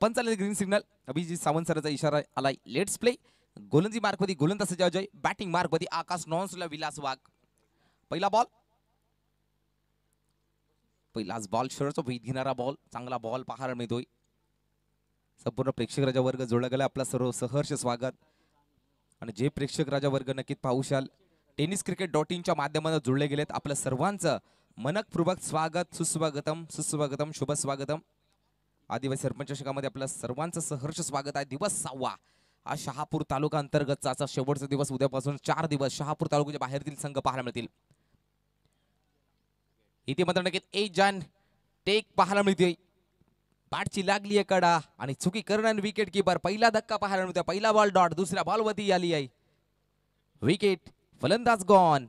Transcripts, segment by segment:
पंचाला green signal. Abhijit Sawant सरांचा इशारा आलाय. Let's play. गोलंदाजी मार्कमध्ये गोलंदाज अजय, बॅटिंग मार्कमध्ये आकाश नॉन्सला विलास वाघ. पहिला बॉल, पहिलाच बॉल शरचा भीत घेणारा बॉल, चांगला बॉल पाहायला मिळतोय. संपूर्ण प्रेक्षक राजा वर्ग जोडला गेला. आपला सर्व सहर्ष स्वागत. आणि जे प्रेक्षक राजा वर्ग नक्कीच पाहू शाल tenniscricket.in च्या माध्यमातून जोडले गेलेत, आपल्या सर्वांचं मनपूर्वक स्वागत, सुस्वागतम, सुस्वागतम, शुभ स्वागतम. आदिवासी सरपंच चषकामध्ये आपल्या सर्वांचं सहर्ष स्वागत आहे. दिवस 6वा. आज शहापूर तालुका अंतर्गतचा शेवटचा दिवस. उद्यापासून 4 दिवस शहापूर तालुक्याच्या बाहेरील संघ पाहायला मिळतील. इथे मात्र नक्कीच एक जन टेक पाहायला मिळते. बॅटची लागली आहे कडा आणि चुकी करणारे विकेट किपर. पहिला धक्का पाहायला मिळतो. पहिला बॉल डॉट, दुसऱ्या बॉलवरती आली आहे विकेट. फलंदाज गॉन.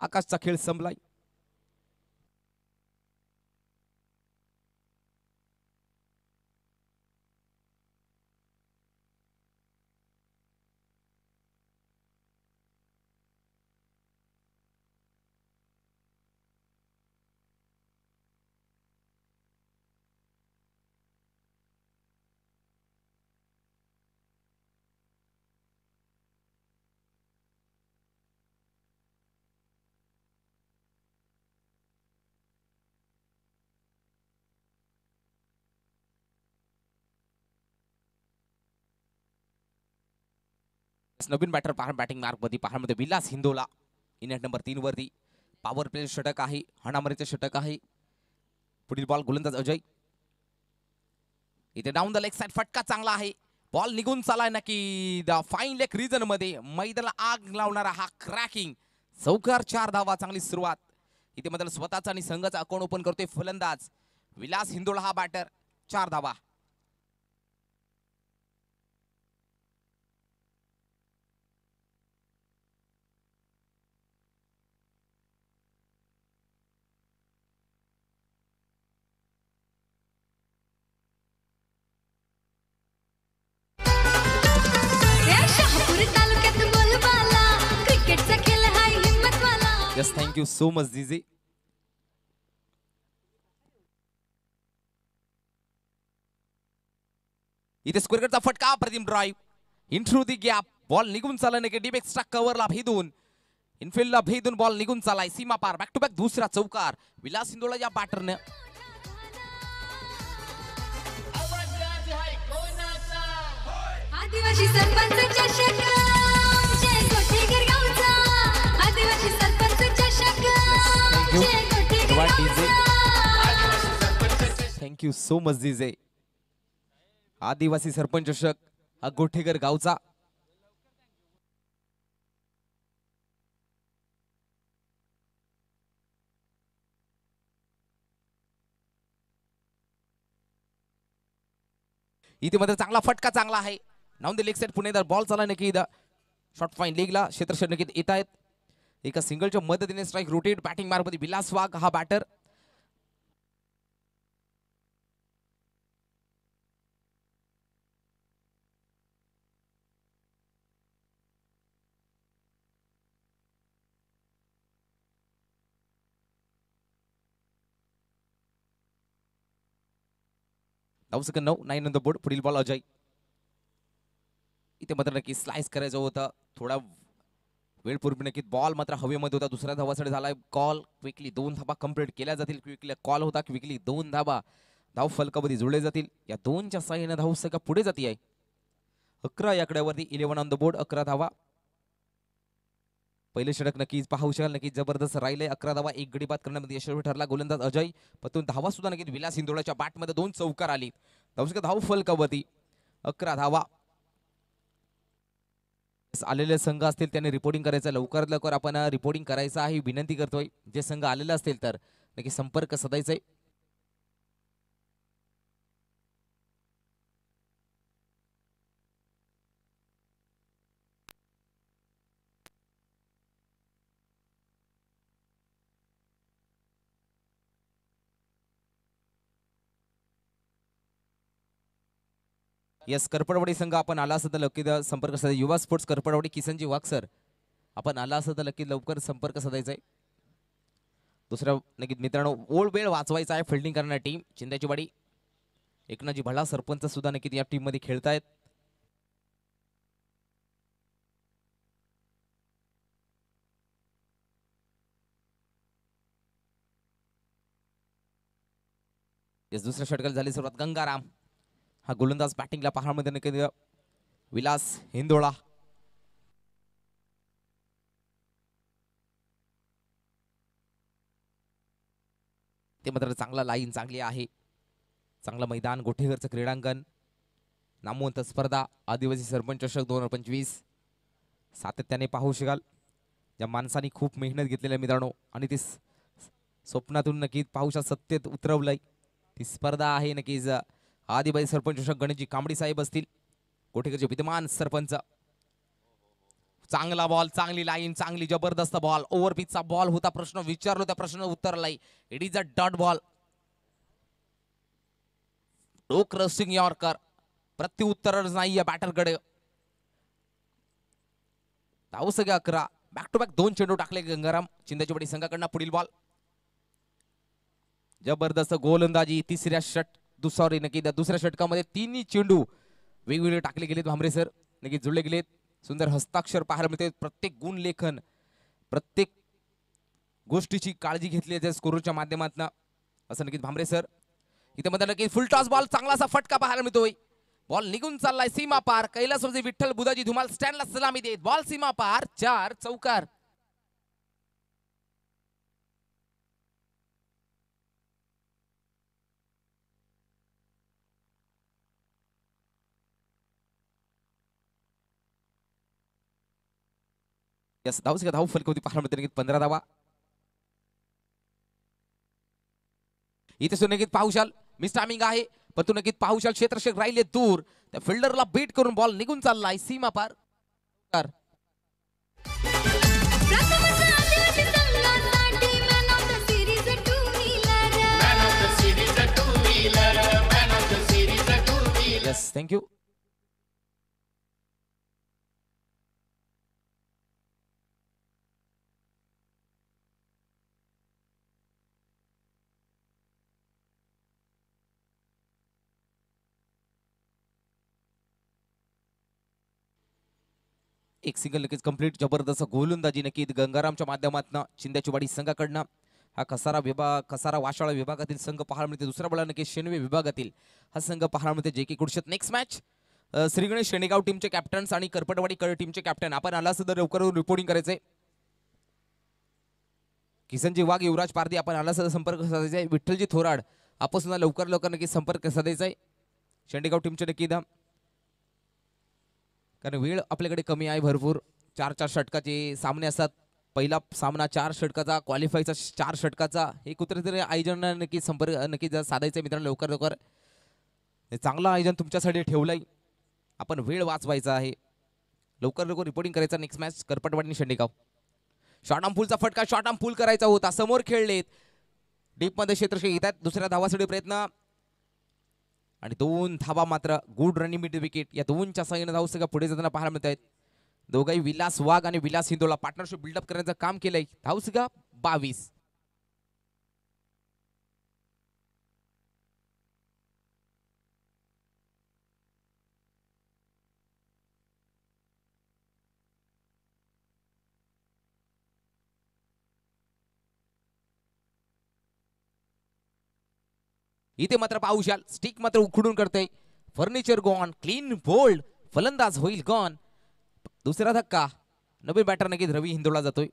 आकाशचा खेळ संपलाय. नवीन बॅटर पाहण बॅटिंग मार्क मध्ये पाहण्यामध्ये विलास हिंदोला. इनिंग नंबर 3 वरती पॉवर प्ले षटक आहे, हाणामारीचे षटक आहे. पुढील बॉल गोलंदाज अजय. इथे डाऊन द लेग साइड फटका चांगला आहे. बॉल निघून चालाय नक्की द फाईन लेग रिजन मध्ये. मैदानाला आग लावणारा हा क्रॅकिंग चौकार. 4 धावा. चांगली सुरुवात. इथे मात्र स्वतःचा आणि संघाचा अकाउंट ओपन करतोय फलंदाज विलास हिंदोला. हा बॅटर. 4 धावा. Yes, thank you so much, Zizi. इथे स्क्वेअरचा फटका. प्रतिम drive in through the gap. Ball निघून चालला नाही. डीप एक्स्ट्रा कव्हरला भेदून इनफिल्डला भेदून बॉल निघून चालाय सीमा पार. बॅक टू बॅक दुसरा चौकार विलास हिंदोला या बॅटरने. आदिवासी सरपंच चषक जय गोठेकर गावचा. आदिवासी सरपंच चषक जय गोठेकर गावचा. थँक्यू सो मच जीजे. आदिवासी सरपंच चषक हा गोठेकर गावचा. इथे मध्ये चांगला फटका चांगला आहे. नाऊन द लेग साइड पुणेदार बॉल चाला नक्की शॉर्ट फाईन लेगला क्षेत्रक्षण नक्की येत आहेत. एका सिंगलच्या मदतीने स्ट्राइक रोटेट. बॅटिंग मार्कमध्ये विलास वाघ हा batter. Second 9 on the board. पुढील बॉल अजय. इथे मात्र नक्की स्लाइस करायचं होतं. थोडा वेळ पूर्वी नक्की बॉल मात्र हवेमध्ये होता. दुसऱ्या धावासाठी झालाय कॉल. क्विकली 2 धावा कंप्लीट केल्या जातील. क्विकली कॉल होता. क्विकली 2 धावा धाव फलकामध्ये जुळले जातील. या 2च्या साहाय्याने धाव संख्या पुढे जाती आहे. 11 या आकड्यावरती 11 ऑन द बोर्ड. 11 धावा. पहिले षटक नक्कीच पाहू शकाल. नक्कीच जबरदस्त राहिले. 11 धावा 1 गडी बाद करण्यामध्ये यशस्वी ठरला गोलंदाज अजय. पण धावा सुद्धा नक्कीच विलास हिंदोळाच्या बॅटमध्ये 2 चौकार आली. धाव फलकावरती 11 धावा. आलेले संघ असतील त्यांनी रिपोर्टिंग करायचं. लवकरात लवकर आपण रिपोर्टिंग करायचं आहे विनंती करतोय. जे संघ आलेले असतील तर नक्की संपर्क साधायचा आहे. यस करपडवाडी संघ आपण आला असता तर नक्की संपर्क साधा. युवा स्पोर्ट्स करपडवाडी किसनजी वाघ सर आपण आला असता तर नक्की लवकर संपर्क साधायचा आहे. दुसरा नक्की मित्रांनो ओल्ड वेळ वाचवायचा आहे फिल्डिंग करणारी टीम चिंद्याची वाडी. एकनाथजी भला सरपंच सुद्धा नक्कीच या टीम मध्ये खेळतायत. दुसऱ्या षटकाला झाली सुरुवात. गंगाराम हा गोलंदाज बॅटिंगला पहाडमध्ये नक्की. विलास हिंदोळा ते मात्र चांगला लाईन चांगली आहे. चांगलं मैदान गोठेघरचं क्रीडांगण. नामवंत स्पर्धा आदिवासी सरपंच चषक 2025 सातत्याने पाहू शकाल. ज्या माणसाने खूप मेहनत घेतलेली आहे मित्रांनो आणि ती स्वप्नातून नक्कीच पाहू शकाल सत्तेत उतरवलंय. ती स्पर्धा आहे नक्कीच आदिवासी सरपंच चषक. गणेशजी कांबडी साहेब असतील गोठेघरचे विद्यमान सरपंच. चांगला बॉल, चांगली लाईन, चांगली जबरदस्त बॉल. ओव्हर पिचचा बॉल होता. प्रश्न विचारलो त्या प्रश्न उत्तरलाय. It is a dot ball. No crossing yorker. प्रत्युत्तर नाहीये बॅटरकडे. धाव सगळे 11. बॅक टू बॅक 2 चेंडू टाकले गंगाराम चिंदेचीवाडी संघाकडनं. पुढील बॉल. जबरदस्त गोलंदाजी दुसऱ्या षटकामध्ये 3 चेंडू वेगवेगळे टाकले गेलेत. भांबरे सर नक्कीच जुळले गेलेत. सुंदर हस्ताक्षर पाहायला मिळते. प्रत्येक गुण लेखन, प्रत्येक गोष्टीची काळजी घेतली आहे स्कोरच्या माध्यमातून असं नक्कीच भांबरे सर. इथे मध्ये नक्कीच फुल टॉस बॉल. चांगलासा फटका पाहायला मिळतोय. बॉल निघून चाललाय सीमा पार. कैलासवासी विठ्ठल बुधाजी धुमाल स्टँडला सलामी देत. बॉल सीमा पार. 4 चौकार. यस धाव फलक होती पाहायला मिळते. 15 धावा. इथे सुद्धा नक्कीच पाहुशाल मिस टायमिंग आहे पण तू नक्कीच पाहुशाल क्षेत्ररक्षक राहिले दूर. त्या फिल्डरला बीट करून बॉल निघून चाललाय सीमा पार. Yes thank you. एक सिंगल नक्कीच कंप्लीट. जबरदस्त गोलंदाजी नक्कीच गंगारामच्या माध्यमातून चिंदेचीवाडी संघाकडनं. हा कसारा वाशाळा विभागातील संघ पाहायला मिळते. दुसरा बळा नक्कीच शेनवे विभागातील हा संघ पाहायला मिळते. जे की कुडशत. नेक्स्ट मॅच श्रीगणेश शेणेगाव टीमचे कॅप्टन्स आणि करपटवाडी कळ टीमचे कॅप्टन. आपण आला सुद्धा लवकर रिपोर्टिंग करायचंय. किसनजी वाघ, युवराज पारदी आपण आला सुद्धा संपर्क साधायचा आहे. विठ्ठलजी थोराड आपण सुद्धा लवकर नक्कीच संपर्क साधायचा आहे शेंडेगाव टीमचे नक्की दा. कारण वेळ आपल्याकडे कमी आहे भरपूर. 4 षटकाचे सामने असतात. पहिला सामना 4 षटकाचा, क्वालिफायचा 4 षटकाचा. हे कुठेतरी आयोजन नक्की संपर्क नक्की साधायचं मित्रांनो लवकर. चांगलं आयोजन तुमच्यासाठी ठेवलंय. आपण वेळ वाचवायचा आहे. लवकर रिपोर्टिंग करायचा. Next match Karpatwadi Shendegaon. Short arm फुलचा फटका. शॉर्ट आर्म फुल करायचा होता. समोर खेळलेत. डीप मध्ये क्षेत्ररक्षक येतात. दुसऱ्या धावासाठी प्रयत्न आणि 2 धावा मात्र. Good running mid wicket. या 2च्या साह्याने धाव सगळं पुढे जाताना पाहायला मिळत आहेत. दोघाही विलास वाघ आणि विलास हिंदोळा पार्टनरशिप बिल्डअप करण्याचं काम केलंय. धाव सगळं 22. इथे मात्र पाहुशाल स्टिक मात्र उखडून करते. Furniture gone. Clean bowled. फलंदाज होईल गॉन. दुसरा धक्का. नवीन बॅटर नक्कीच रवी हिंदोळा जातोय.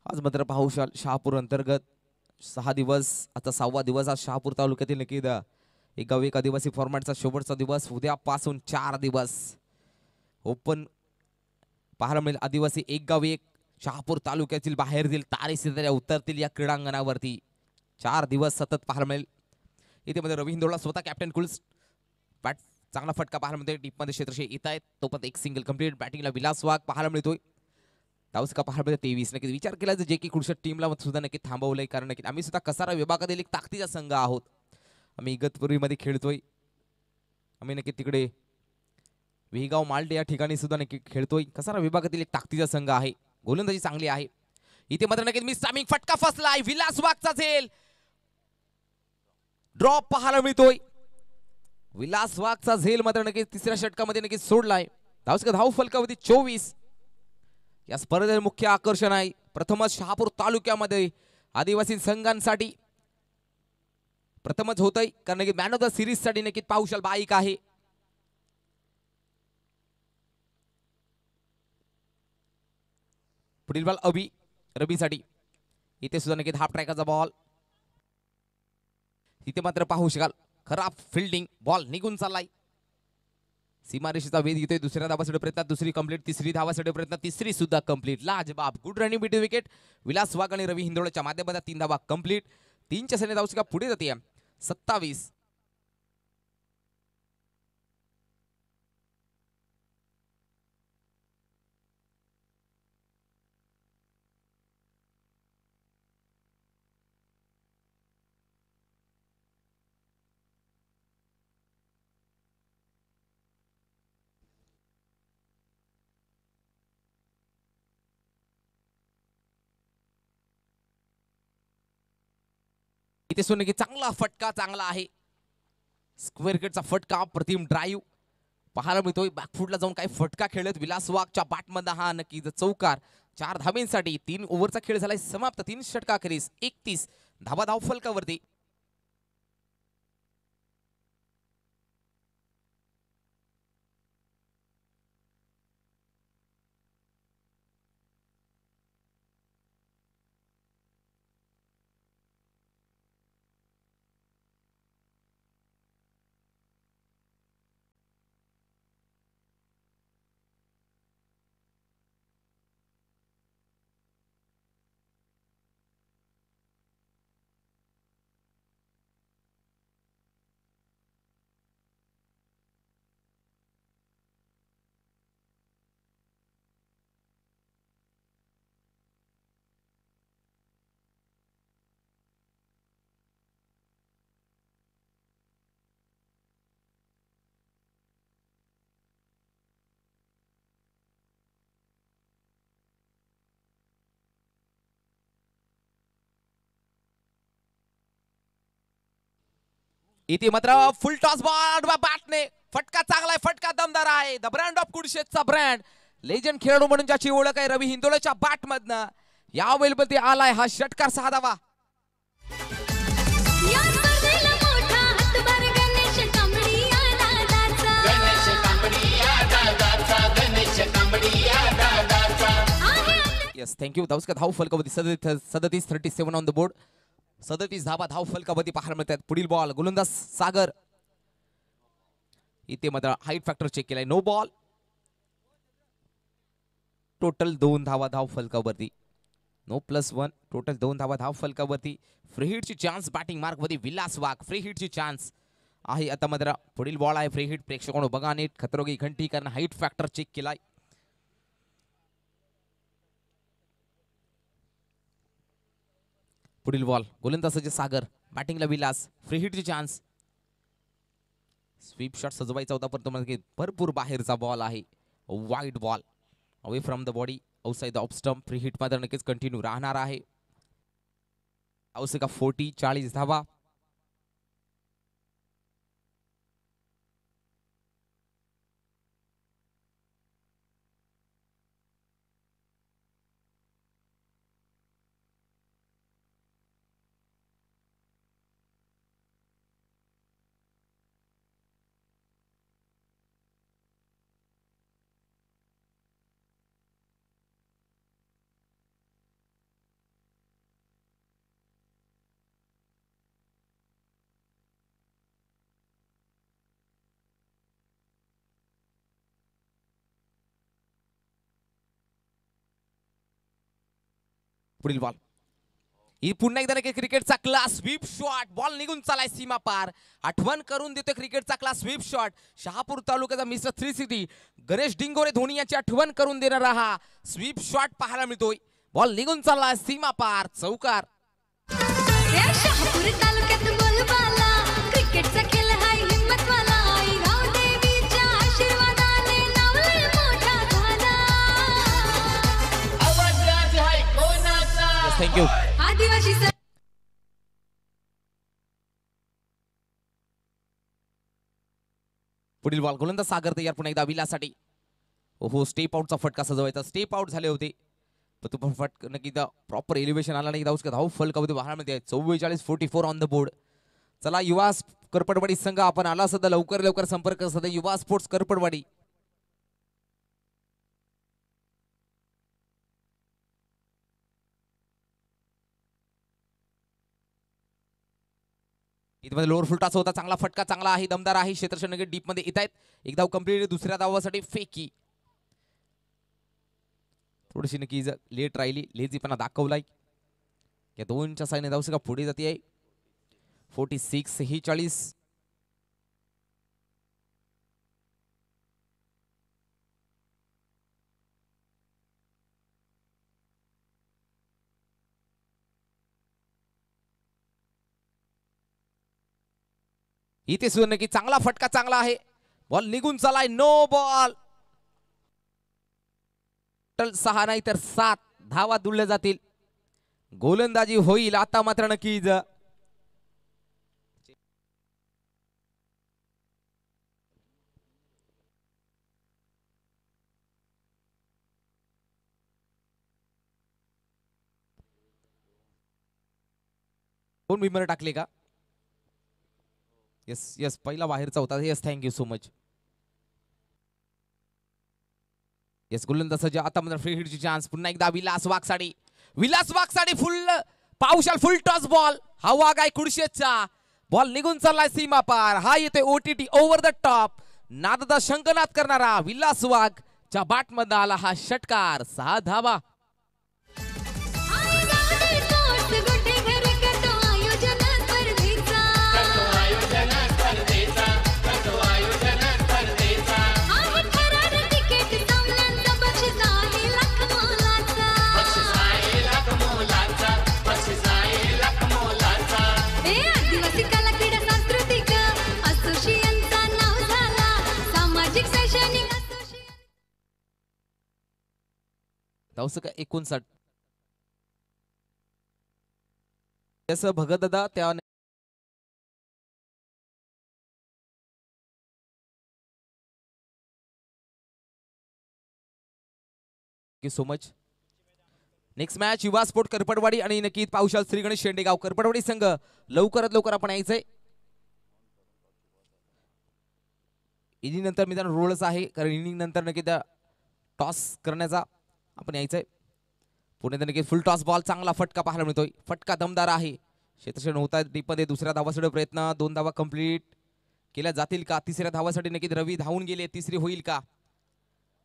आज मात्र पाहुशाल शहापूर अंतर्गत 6 दिवस. आता 6वा दिवस. आज शहापूर तालुक्यातील नक्की एक गाव एक आदिवासी फॉर्मॅटचा शेवटचा दिवस. उद्यापासून 4 दिवस ओपन पाहायला मिळेल. आदिवासी एक गाव एक शहापूर तालुक्यातील बाहेरील तारे सितारे उतरतील या क्रीडांगणावरती. 4 दिवस सतत पाहायला मिळेल. इथे मध्ये रवी हिंदोळा स्वतः कॅप्टन कुल्स बॅट चांगला फटका पाहायला मिळतोय. डीपमध्ये क्षेत्रक्षय येत आहेत. तो पण एक सिंगल कंप्लीट. बॅटिंगला विलास वाघ पाहायला मिळतोय. धावस का पाहायला मिळतोय 23. नक्कीच विचार केला जे की कुडशा टीमला सुद्धा नक्की थांबवलंय, कारण नक्की आम्ही सुद्धा कसारा विभागातील एक ताकदीचा संघ आहोत. आम्ही इगतपुरीमध्ये खेळतोय. आम्ही नक्की तिकडे वेगाव मालडे या ठिकाणी सुद्धा नक्की खेळतोय. कसारा विभागातील एक ताकदीचा संघ आहे. गोलंदाजी चांगली आहे. इथे मात्र नक्कीच मिस टायमिंग फटका फसलाय. विलास वाघचा झेल ड्रॉप पाहायला मिळतोय. विलास वाघचा झेल मात्र नक्कीच तिसऱ्या षटकामध्ये नक्कीच सोडलाय. धावसका धाव फलकावरती 24. या स्पर्धेचे मुख्य आकर्षण आहे प्रथमच शहापूर तालुक्यामध्ये आदिवासी संघांसाठी प्रथमच होतय, कारण की मॅन ऑफ द सिरीज साठी नक्कीच पाहुशाल बाईक आहे. पुढील बॉल अभि रबीसाठी. इथे सुद्धा नक्कीच हाफ ट्रॅकचा बॉल. इथे मात्र पाहू शकाल खराब फिल्डिंग. बॉल निघून चाललाय. सीमारेषेचा वेध घेतोय. दुसऱ्या धावासाठी प्रयत्न, दुसरी कंप्लीट. तिसरी धावासाठी प्रयत्न, तिसरी सुद्धा कंप्लीट. लाजबाब good running between wicket. Vilas Wagh आणि रवी हिंदोळच्या माध्यमातून 3 धावा कंप्लीट. 3च्या सैन्य धावसका पुढे जाते 27. इथे सुद्धा की चांगला फटका चांगला आहे. स्क्वेअर केटचा फटका प्रतिम ड्राईव्ह पाहायला मिळतोय. बॅकफुटला जाऊन काही फटका खेळत विलास वाघच्या बॅटमधला हा नक्की चौकार. 4 धावेंसाठी 3 ओव्हरचा खेळ झालाय समाप्त. 3 षटकाखेरीस 31 धावा धाव फलकावरती. इथे मात्र फुल टॉस बॉल बॅटने फटका चांगलाय. फटका दमदार आहे. द ब्रँड ऑफ कुडशेचा ब्रँड. लेजंड खेळाडू म्हणून ज्याची ओळख आहे रवी हिंदोळेच्या बॅट मधनं या वेळेवरती आलाय हा षटकार. 6 धावा. या स्पर्धेला मोठा हातभार गणेश कांबळीया दादाचा. गणेश कांबळीया दादाचा. गणेश कांबळीया दादाचा. Yes thank you. धावसका धाव फलकावरती 37 37 ऑन द बोर्ड. 37 धावा धाव फलकावरती पाहायला मिळतात. पुढील बॉल गोलंदाज सागर. इथे मात्र हाईट फॅक्टर चेक केलाय. No ball. टोटल 2 धावा धाव फलकावरती. नो +1. टोटल 2 धावा धाव फलकावरती. फ्री हिटची चान्स बॅटिंग मार्क मध्ये विलास वाघ. फ्री हिटची चान्स आहे आता मात्र. पुढील बॉल आहे फ्री हिट. प्रेक्षकांनो बघा नीट. खतरोगी घंटी कारण हाईट फॅक्टर चेक केलाय. पुढील बॉल गोलंदाजाचे सागर. बॅटिंगला विलास. फ्री हिटची चान्स. स्वीप शॉट सजवायचा होता पण भरपूर बाहेरचा बॉल आहे. Wide ball away from the body outside the off stump. Free hit मात्र नक्कीच कंटिन्यू राहणार आहे. का 40 धावा. पुढील बॉल ही पुन्हा एकदा नक्की क्रिकेटचा क्लास स्वीप शॉट बॉल निघून चालाय सीमा पार आठवण करून देतोय क्रिकेटचा क्लास स्वीप शॉट शहापूर तालुक्याचा मिस्टर 360 गणेश डिंगोरे धोनी यांची आठवण करून देणारा हा स्वीप शॉट पाहायला मिळतोय बॉल निघून चाललाय सीमा पार चौकार या शहापूर तालुक्यात बोलबाला क्रिकेटचा खेळ हाय हिम्मतवाला आई गावदेवीच्या आशीर्वादाने नावलय मोठा झाला आवाज आज आहे कोणाचा थँक्यू आदिवासी पुढील बॉल गोलंदाज सागर तयार पुन्हा एकदा विलासाठी ओहो स्टेप आउटचा फटका सजवायचा स्टेप आउट झाले होते पण तो फट नक्की प्रॉपर एलिव्हेशन आला नाही धाव धाव फलकामध्ये वाहण्यामध्ये 44-44 ऑन द बोर्ड चला युवा करपडवाडी संघ आपण आला सध्या लवकर लवकर संपर्क सध्या युवा स्पोर्ट्स करपडवाडी इथे लोअर फुलटाचा होता चांगला फटका चांगला आहे दमदार आहे क्षेत्रक्षण नगर डीप मध्ये येत आहेत एक धाव कंप्लीट दुसऱ्या धावासाठी फेकी थोडीशी नक्की लेट राहिली लेझीपणा दाखवलाय या दोनच्या साईने धावसं का पुढे जाते 46-40 इथे सुद्धा नक्की चांगला फटका चांगला आहे बॉल निघून चालाय नो बॉल 6 नाही तर 7 धावा दुळल्या जातील गोलंदाजी होईल आता मात्र नक्की दोन विमर टाकले का यस यस पहिला बाहेरचा होता yes thank you so much yes गोलंदाजाच्या आता मात्र फ्री हिटची चान्स पुन्हा एकदा विलास वाघसाडी फुल पावशाल फुल टॉस बॉल हा वाघ आहे कुडशेचा बॉल निघून चाललाय सीमा पार हा येतोय ओटीटी ओव्हर द टॉप नादाचा शंकनाद करणारा विलास वाघ च्या बॅट मध्ये आला हा षटकार 6 धावा आई गावदे स्पोर्ट्स गोटे घर करतो आयोजन स्पर्धेचा आहे थरार तिकीट सामन्यांचा बक्षीस आहे लाख मोलाचा ए आदिवासी कला क्रीडा सांस्कृतिक असोसिएशनचा नाव झाला सामाजिक शैक्षणिक असोसिएशन धावसं का 59 यस भगत दादा त्या सो मच नेक्स्ट मॅच युवा स्पोर्ट करपडवाडी आणि नक्की पावशाल श्री गणेश शेंडेगाव करपडवाडी संघ लवकरात लवकर आपण यायचंय इनिंग नंतर मित्रांनो रोलच आहे कारण इनिंग नंतर नक्की त्या टॉस करण्याचा आपण यायचंय पुणे नक्की फुल टॉस बॉल चांगला फटका पाहायला मिळतोय फटका दमदार आहे क्षेत्रक्षण होत आहे डीपमध्ये दुसऱ्या धावासाठी प्रयत्न 2 धावा कंप्लीट केल्या जातील का तिसऱ्या धावासाठी नक्की रवी धावून गेले तिसरी होईल का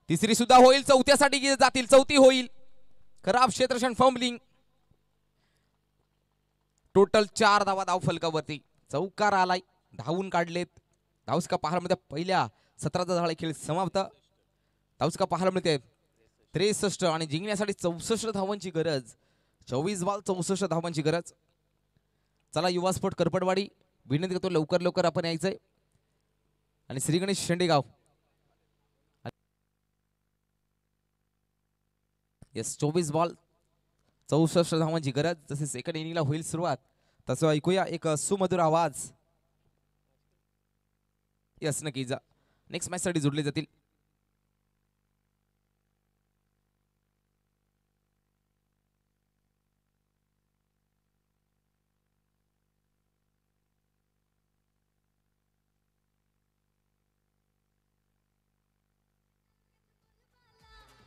तिसरी सुद्धा होईल चौथ्यासाठी जातील चौथी होईल खराब क्षेत्रक्षण फंबलिंग टोटल 4 धावा धाव फलकावरती चौकार आलाय धावून काढलेत धावसका पाहायला मिळते पहिल्या 17चा झाला खेळ समाप्त धावसका पाहायला मिळते 63 आणि जिंकण्यासाठी 64 धावांची गरज 24 बॉल 64 धावांची गरज चला युवा स्पोर्ट करपडवाडी विनंती करतो लवकर लवकर आपण यायचंय आणि श्री गणेश शेंडेगाव यस 24 बॉल 64 धावांची गरज जसे सेकंड इनिंगला होईल सुरुवात तसं ऐकूया एक सुमधुर आवाज यस नक्की नेक्स्ट मॅच साठी जोडले जातील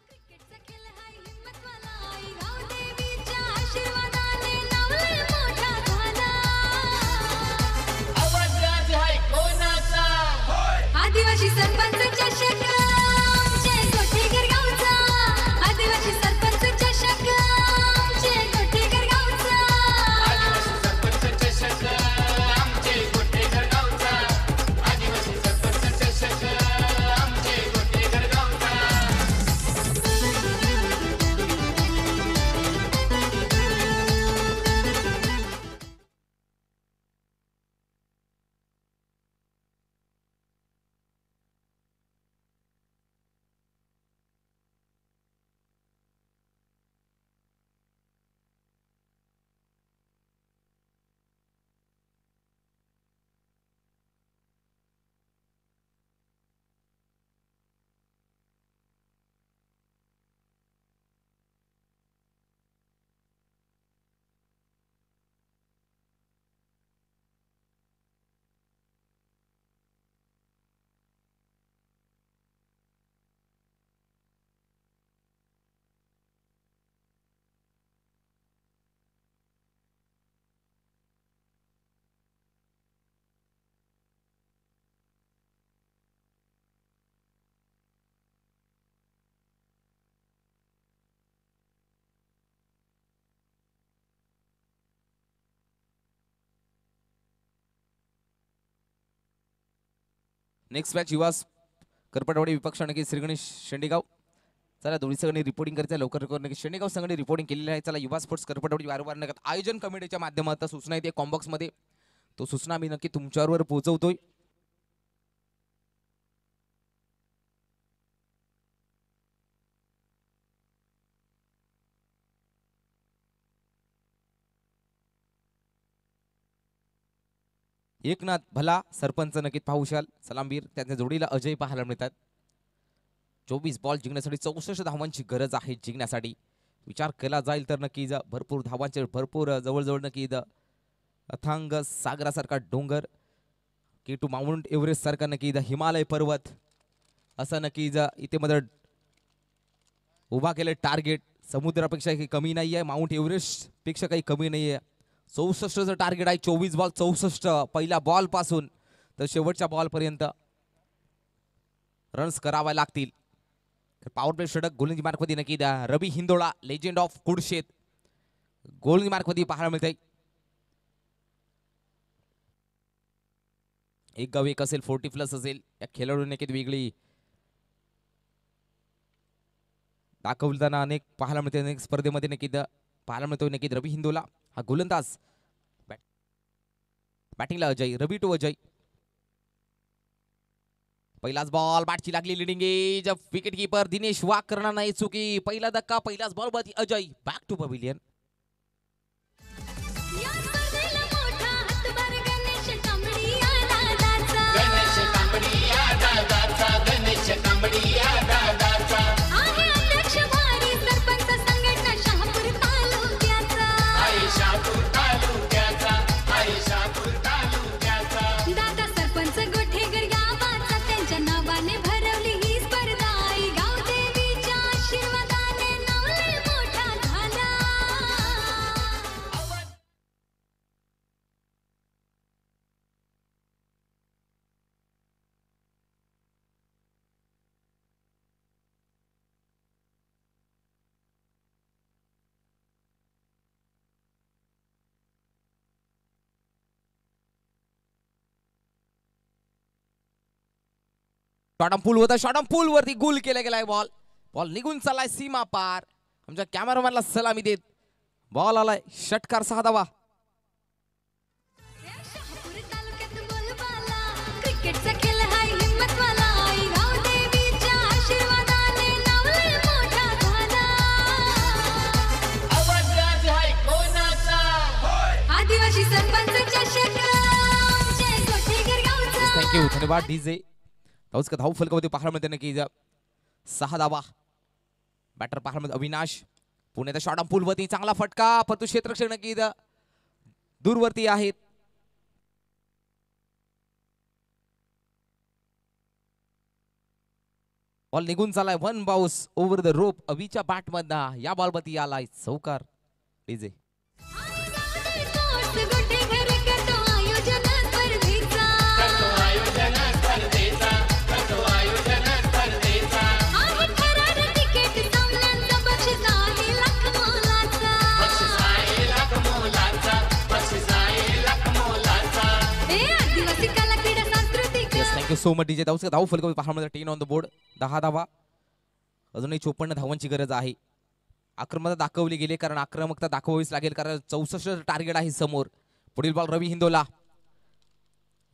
क्रिकेटचा खेळ हाय हिम्मतवाला आई गावदेवीच्या आशीर्वादाने नावलय मोठा झाला आवाज आज आहे कोणाचा आदिवासी सरपंच चषक नेक्स्ट मॅच युवा करपटवाडी विपक्ष नक्की श्रीगणेश शेंडेगाव. चला दोन्ही संघांनी रिपोर्टिंग करायचं लवकर लवकर. नक्की शेंडेगाव संघाने रिपोर्टिंग केलेली आहे. चला युवा स्पोर्ट्स करपटवाडी वारंवार नका आयोजन कमिटीच्या माध्यमातून सूचना येते कॉम्बॉक्स मध्ये, तो सूचना मी नक्की तुमच्यावर पोहोचवतोय. एकनाथ भला सरपंच नक्कीच पाहुशाल सलामवीर, त्यांच्या जोडीला अजय पाहायला मिळतात. 24 बॉल जिंकण्यासाठी 64 धावांची गरज आहे. जिंकण्यासाठी विचार केला जाईल तर नक्कीच भरपूर धावांचे भरपूर जवळजवळ नक्कीच अथांग सागरासारखा डोंगर, K2 माउंट एव्हरेस्ट सारखा नक्कीच हिमालय पर्वत असं नक्कीच इथे मध्ये उभा केले टार्गेट. समुद्रापेक्षा काही कमी नाही आहे, माउंट एव्हरेस्ट पेक्षा काही कमी नाही आहे. 64चं टार्गेट आहे. 24 बॉल 64 पहिल्या बॉल पासून तर शेवटच्या बॉल पर्यंत रन्स करावे लागतील. पॉवर प्ले षटक गोलंदाजी मार्कमध्ये नक्की द्या. रवी हिंदोळा लेजेंड ऑफ कुडशेत गोलंदाजी मार्कमध्ये पाहायला मिळते. एक गाव एक असेल 40+ असेल या खेळाडूने नक्कीच वेगळी दाखवताना अनेक पाहायला मिळते. अनेक स्पर्धेमध्ये नक्कीच पाहायला मिळतो. नक्कीच रवी हिंदोला हा गोलंदाज. बॅटिंगला अजय, रवी टू अजय. पहिलाच बॉल बॅटची लागली leading edge. Wicket keeper Dinesh Wagh करणार नाही चुकी. पहिला धक्का पहिलाच बॉल वरती अजय. Back to pavilion. या स्पर्धेला मोठा हातभार गणेश कांबळी दादाचा. गणेश कांबडी या दादाचा, गणेश कांबडी या दादाचा. आहे अध्यक्ष भारी सरपंच संघटना शहापूर तालुक्याचा. आई शापूर तालुक्याचा, आई शापूर तालुक्याचा. दादा सरपंच गोठेकर गावाचा, त्यांच्या नावाने भरवली ही स्पर्धा. आई गाव देवीच्या आशीर्वादाने नाव लय मोठा झाला. शॉटम पूल होता. शॉटम पूल वरती गोल केला गेलाय. बॉल बॉल निघून चाललाय सीमा पार. आमच्या कॅमेरामॅनला सलामी देत बॉल आलाय षटकार 6 धावा. या शहापूर तालुक्यात बोलबाला, क्रिकेटचा खेळ हाय हिम्मतवाला. आई गाव देवीच्या आशीर्वादाने नाव लय मोठा झाला. आवाज आज आहे कोणाचा? आदिवासी सरपंच चषक जय गोठेकर गावचा. थँक्यू धन्यवाद डीजे. धावच का धाव फलकामध्ये पाहायला मिळते नक्की 6 धावा. बॅटर पाहायला मिळते अविनाश. पुण्याचा शॉटम पूल वरती चांगला फटका, परंतु क्षेत्ररक्षक नक्की दूरवरती आहेत. बॉल निघून चालाय. 1 बाउस ओव्हर द रोप. अवीच्या बॅट मधला या बॉल वरती आलाय चौकार. डीजे आई गाव दे स्पोर्ट्स गोठेकर करतो आयोजन स्पर्धेचा. करतो आयोजन स्पर्धेचा, करतो आयोजन स्पर्धेचा. आहे ठरार तिकीट सामन्यांचा बक्षीस आहे लाख मोलाचा. बक्षीस आहे लाख मोलाचा, बक्षीस आहे लाख मोलाचा. ए आदिवासी कला क्रीडा सांस्कृतिक. Thank you so much DJ. धावच धाव फलकामध्ये पाहायला मिळते 10 ऑन द बोर्ड. 10 धावा. अजूनही 54 धावांची गरज आहे. आक्रमकता दाखवली गेली कारण आक्रमकता दाखवावीच लागेल कारण 64 टार्गेट आहे समोर. पुढील बॉल रवी हिंदोला.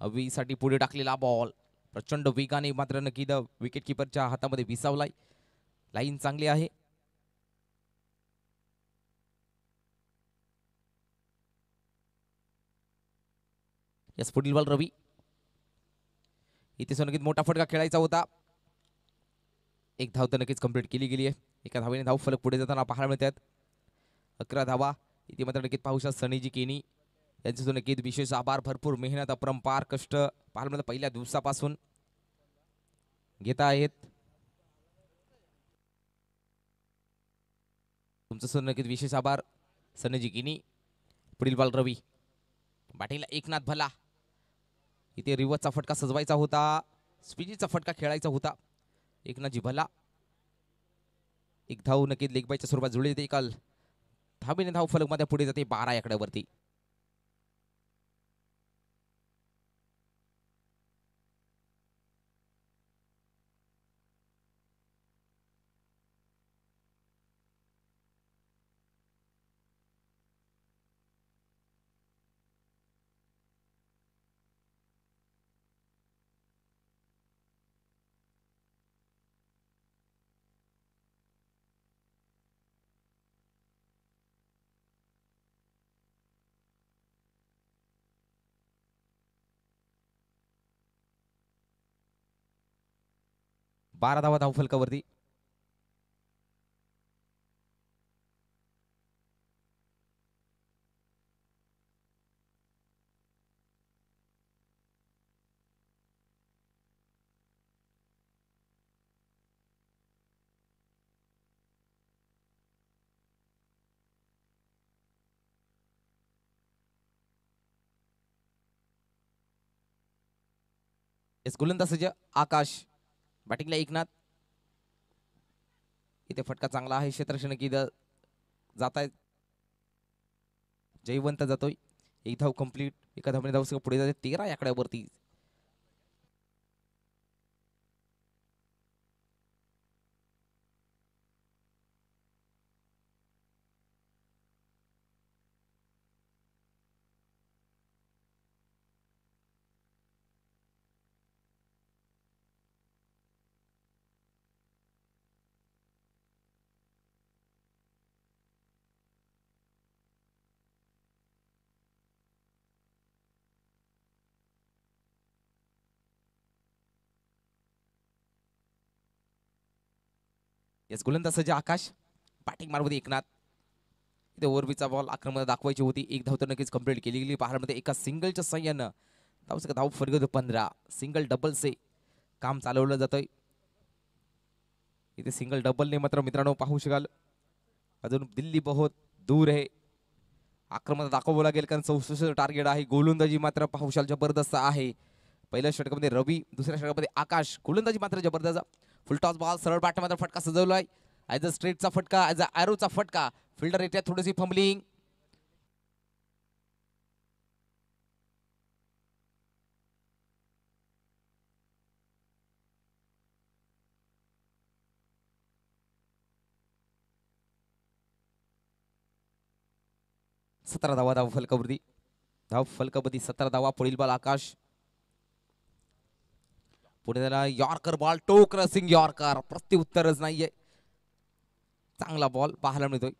अवीसाठी पुढे टाकलेला बॉल प्रचंड वेगाने मात्र नक्की विकेट किपरच्या हातामध्ये विसावलाय. लाईन चांगली आहे. यस पुढील बॉल रवी. इथे नक्कीच मोठा फटका खेळायचा होता. एक धाव तर नक्कीच कंप्लीट केली गेली आहे. एका धावेने धाव फलक पुढे जाताना पाहायला मिळतात. 11 धावा. इथे मात्र नक्कीच पाहू शकता सनीजी केनी यांचे सुद्धा नक्कीच विशेष आभार. भरपूर मेहनत अपरंपार कष्ट पाहायला मिळतं पहिल्या दिवसापासून घेत आहेत. तुमचं सुद्धा नक्कीच विशेष आभार सनीजी केनी. पुढील बॉल रवी. बॅटिंगला एकनाथ भला. इथे रिवर्सचा फटका सजवायचा होता. स्पिजीचा फटका खेळायचा होता. एकनाथजी भला. एक धाव नक्कीच लेगबायच्या स्वरूपात जुळली येते. काल धाबेने धाव फलक मध्ये पुढे जाते 12 आकड्यावरती. 12 धावा धावफलकावरती. येस गोलंदाज सज्ज आकाश. बॅटिंगला एकनाथ. इथे फटका चांगला आहे. क्षेत्ररक्षण की जात आहेत. जयवंत जातोय. एक धाव कंप्लीट. एका धावने धाव पुढे जाते 13 या आकड्यावरती. येस गोलंदाज सज्ज आकाश. बॅटिंग मारमध्ये एकनाथ. इथे ओव्हरबीचा बॉल आक्रमण दाखवायची होती. एक धाव तर नक्कीच कंप्लीट केली गेली. पहाडमध्ये एका सिंगलच्या सहाय्यानं धाव फरक 15. सिंगल डबल से काम चालवलं जातंय. इथे सिंगल डबलने मात्र मित्रांनो पाहू शकाल अजून दिल्ली बहुत दूर आहे. आक्रमण दाखवावं लागेल कारण 64 टार्गेट आहे. गोलंदाजी मात्र पाहू शकाल जबरदस्त आहे. पहिल्या षटकामध्ये रवी, दुसऱ्या षटकामध्ये आकाश. गोलंदाजी मात्र जबरदस्त. फुल टॉस बॉल सरळ बॅट मात्र फटका सजवलाय. ॲज अ स्ट्रेटचा फटका, ॲज अ ॲरोचा फटका. फिल्डर येत्या थोडीशी फंबलिंग. सतरा धावा धाव फलकावरती. धाव फलकावरती 17 धावा. पुढील बॉल आकाश. पुढे त्याला यॉर्कर बॉल. टोक रसिंग यॉर्कर. प्रत्युत्तरच नाहीये. चांगला बॉल पाहायला मिळतोय.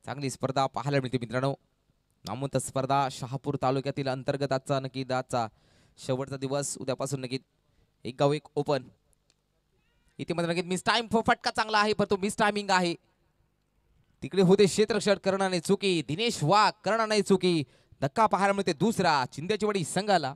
चांगली स्पर्धा पाहायला मिळते मित्रांनो. नामवंत स्पर्धा शहापूर तालुक्यातील अंतर्गत आजचा नक्की आजचा शेवटचा दिवस. उद्यापासून नक्की एक गाव एक ओपन. इथे मात्र नक्की मिस टाइम फटका चांगला आहे पण तो मिस टायमिंग आहे. तिकडे होते क्षेत्ररक्षण करणार नाही चुकी. दिनेश वाघ करणार नाही चुकी. धक्का पाहायला मिळते दुसरा चिंद्याची वाडी संघाला.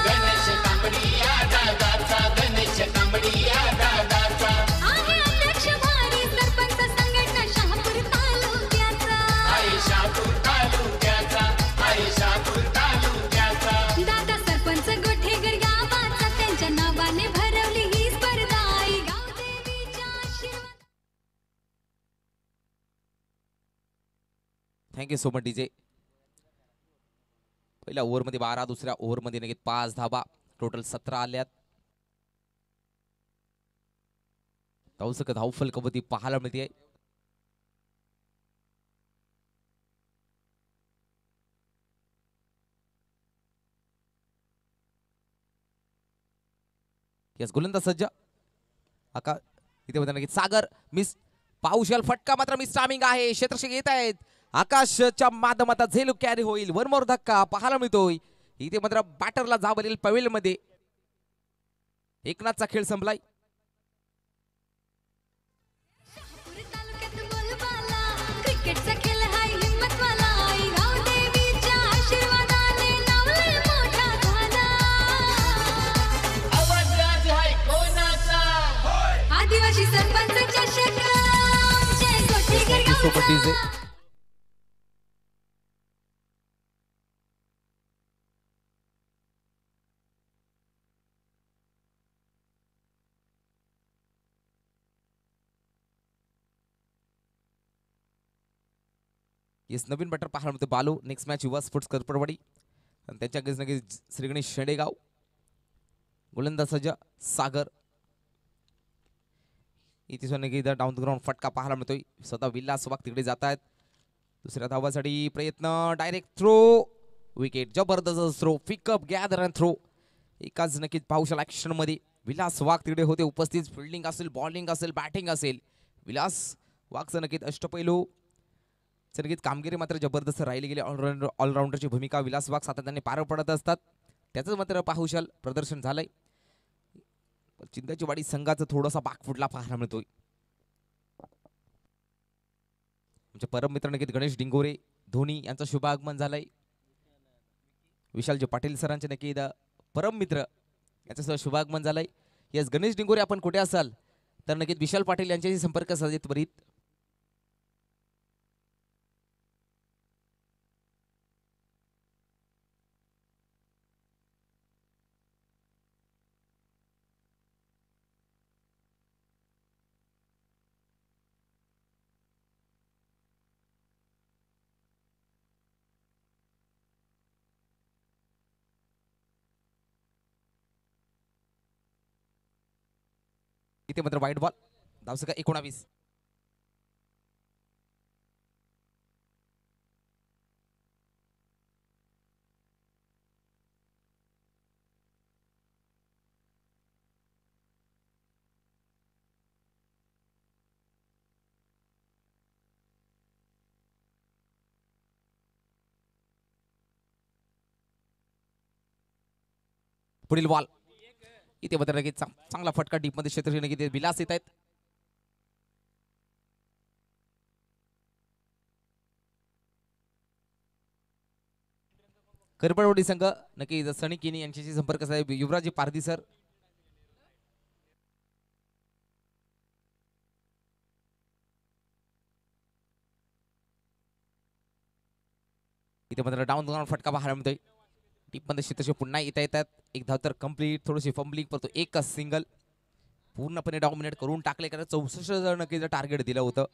गणेश कांबडी या दादाचा, गणेश कांबडी या दादाचा. आहे अध्यक्ष भारी सरपंच संघटना शहापूर तालुक्याचा. आहे शहापूर तालुक्याचा, आहे शहापूर तालुक्याचा. दादा सरपंच गोठेगर गावाचा त्यांच्या नावाने भरवली ही स्पर्धा. आई गावदेवीच्या आशीर्वाद. Thank you so much DJ. पहिल्या ओव्हरमध्ये 12, दुसऱ्या ओव्हरमध्ये नक्की 5 धावा. टोटल 17 आल्यात. धावसक धाव फलकावरती पाहायला मिळते. यस गोलंदाज सज्ज आका. इथे बघा नक्की सागर मिस. पाऊशाल फटका मात्र मिस टायमिंग आहे. क्षेत्ररक्षक येत आहेत. आकाशच्या माध्यमात झेलू कॅरी होईल. वन मोर धक्का पाहायला मिळतोय. इथे मात्र बॅटरला जावलेल पवेल मध्ये. एकनाथचा खेळ संपलाय. शहापूर तालुक्यात बोलबाला क्रिकेटचा खेळ हाय हिम्मतवाला. आई गावदेवीच्या आशीर्वादाने नावलय मोठा झाला. आवाज आज आहे कोणाचा? आदिवासी सरपंचाच्या शेतात जय गोठेगर थँक्यू सो मच डीजे. गावचा. येस नवीन बॅटर पाहायला मिळतो बालू. नेक्स्ट मॅच युवा स्पोर्ट्स करपडवाडी आणि त्यांच्या नक्की श्री गणेश शेडेगाव. गोलंदाज सज्ज सागर. इथे नक्की डाऊन द ग्राउंड फटका पाहायला मिळतोय. स्वतः विलास वाघ तिकडे जात आहेत. दुसऱ्या धावासाठी प्रयत्न. Direct throw. विकेट. जबरदस्त throw. Pick up gather and throw. एकाच नक्कीच पाहू शकला ऍक्शन मध्ये. विलास वाघ तिकडे होते उपस्थित. फिल्डिंग असेल, बॉलिंग असेल, बॅटिंग असेल. विलास वाघचं नक्कीच अष्टपैलू नक्कीच कामगिरी मात्र जबरदस्त राहिली गेली. ऑलराऊंडरची भूमिका विलास वाघ सातत्याने पार पडत असतात. त्याचं मात्र पाहुशाल प्रदर्शन झालंय. चिंताची वाडी संघाचं थोडासा बाकफुटला पाहायला मिळतोय. आमचे परम मित्र नक्कीच गणेश डिंगोरे धोनी यांचं शुभ आगमन झालंय. विशालजी पाटील सरांचे नक्की परम मित्र याचं शुभागमन झालंय. यस गणेश डिंगोरे आपण कुठे असाल तर नक्कीच विशाल पाटील यांच्याशी संपर्क साधित त्वरित. इथे मात्र वाईट बॉल. धावसंख्या 19. पुढील बॉल इथे मात्र नक्कीच चांगला फटका डीप मध्ये क्षेत्र नक्की विलास येत आहेत. करपळवाडी संघ नक्की सनी किनी यांच्याशी संपर्क साहेब. युवराजी पारधी सर इथे मात्र डाऊन फटका पाहायला मिळतोय. टीप मध्ये क्षेत्रशी पुन्हा येतात. एक धाव तर कंप्लीट. थोडीशी फंबलिंग करतो. एकच सिंगल पूर्णपणे डॉमिनेट करून टाकले. कारण 64 नक्कीच टार्गेट दिलं होतं.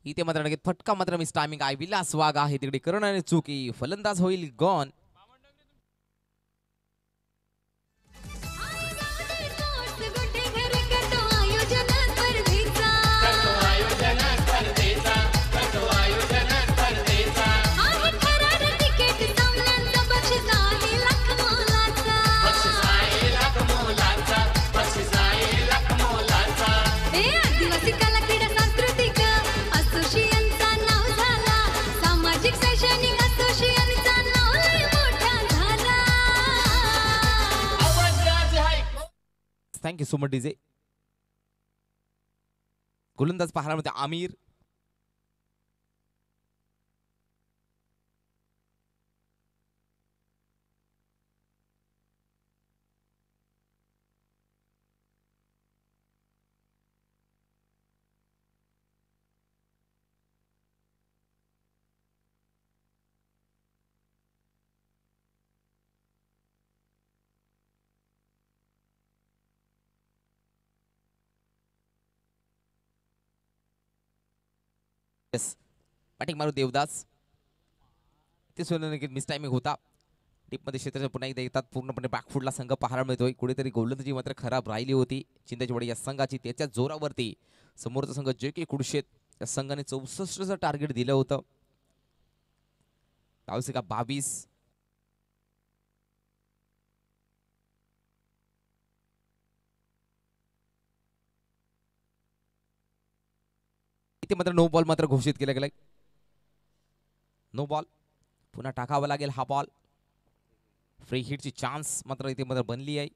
इथे मात्र नक्कीच फटका मात्र मिस टायमिंग आहे. विलास वाघ आहे तिकडे करणारे चुकी. फलंदाज होईल गॉन. करतो आयोजन स्पर्धेचा करतो आयोजन स्पर्धेचा बक्षीस आहे लाख मोलाचा बक्षीस आहे लाख मोलाचा आदिवासी कला क्रीडा सांस्कृतिक असोसिएशनचा नाव झाला. सामाजिक शैक्षणिक असोसिएशनचा नाव लय मोठा झाला. आवाज राज आहे थँक्यू सो मच डीजे. गोलंदाज पाहायला मिळते आमिर. येस बॅटिंग मारू देवदास. ते सोडून मिस टायमिंग होता. टीपमध्ये क्षेत्राच्या पुन्हा एकदा येतात. पूर्णपणे बॅकफुटला संघ पाहायला मिळतोय. कुठेतरी गोलंदाजी मात्र खराब राहिली होती चिंताची वाडी या संघाची. त्याच्या जोरावरती समोरचा संघ जे के कुडशेत या संघाने 64चं टार्गेट दिलं होतं. धावसंख्या 22. इथे मात्र नो बॉल मात्र घोषित केला गेलाय. नो बॉल पुन्हा टाकावा लागेल हा बॉल. फ्री हिटची चान्स मात्र इथे मात्र बनली आहे.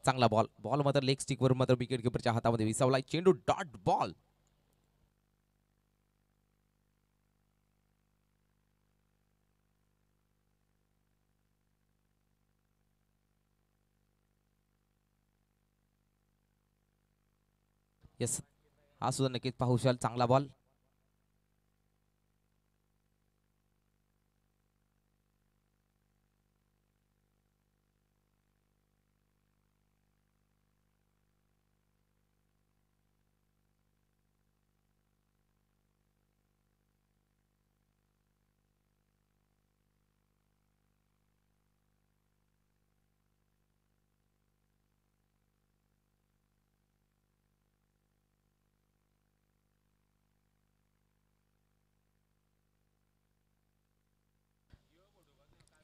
चांगला बॉल. बॉल मात्र लेग स्टिक वर मात्र विकेट किपरच्या हातामध्ये विसावलाय. चेंडू डॉट बॉल. येस हा सुद्धा नक्कीच पाहू शकाल. चांगला बॉल.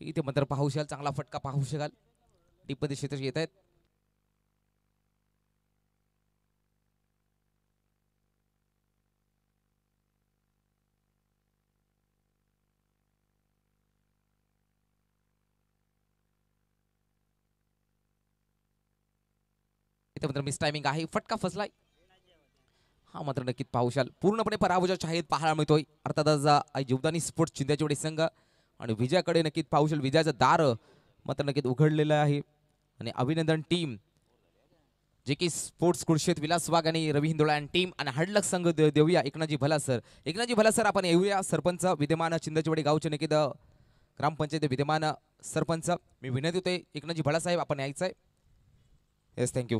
इथे मात्र पाहू शकाल चांगला फटका पाहू शकाल टिप्पणी क्षेत्र येत आहेत. इथे मात्र मिस टायमिंग आहे फटका फसलाय. हा मात्र नक्कीच पाहू शकाल पूर्णपणे पराभवाच्या छायेत पाहायला मिळतोय. अर्थातच जीवदानी स्पोर्ट्स चिंध्याचीवाडी संघ आणि विजयाकडे नक्कीच पाहू शकाल विजयाचं दार मात्र नक्कीच उघडलेलं आहे. आणि अभिनंदन टीम जे की स्पोर्ट्स कुर्शेत विलास वाघ आणि रवी हिंदोळा आणि टीम आणि हडलक संघ देऊया एकनाथजी भलासर. एकनाथजी भलासर आपण येऊया सरपंच विद्यमान चिंध्याचीवाडी गावचे नक्कीच ग्रामपंचायत विद्यमान सरपंच मी विनंती होते एकनाथजी भलासाहेब आपण यायचंय. Yes thank you.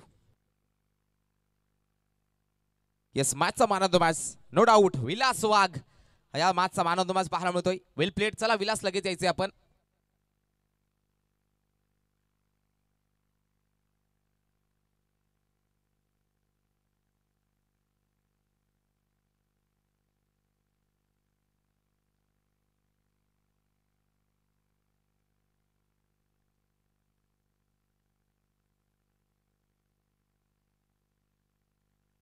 येस मॅचचा man of the match no doubt Vilas Wagh या मॅचचा मान ऑफ द मॅच पाहायला मिळतोय. वेल प्लेट चला विलास लगेच यायचे आपण.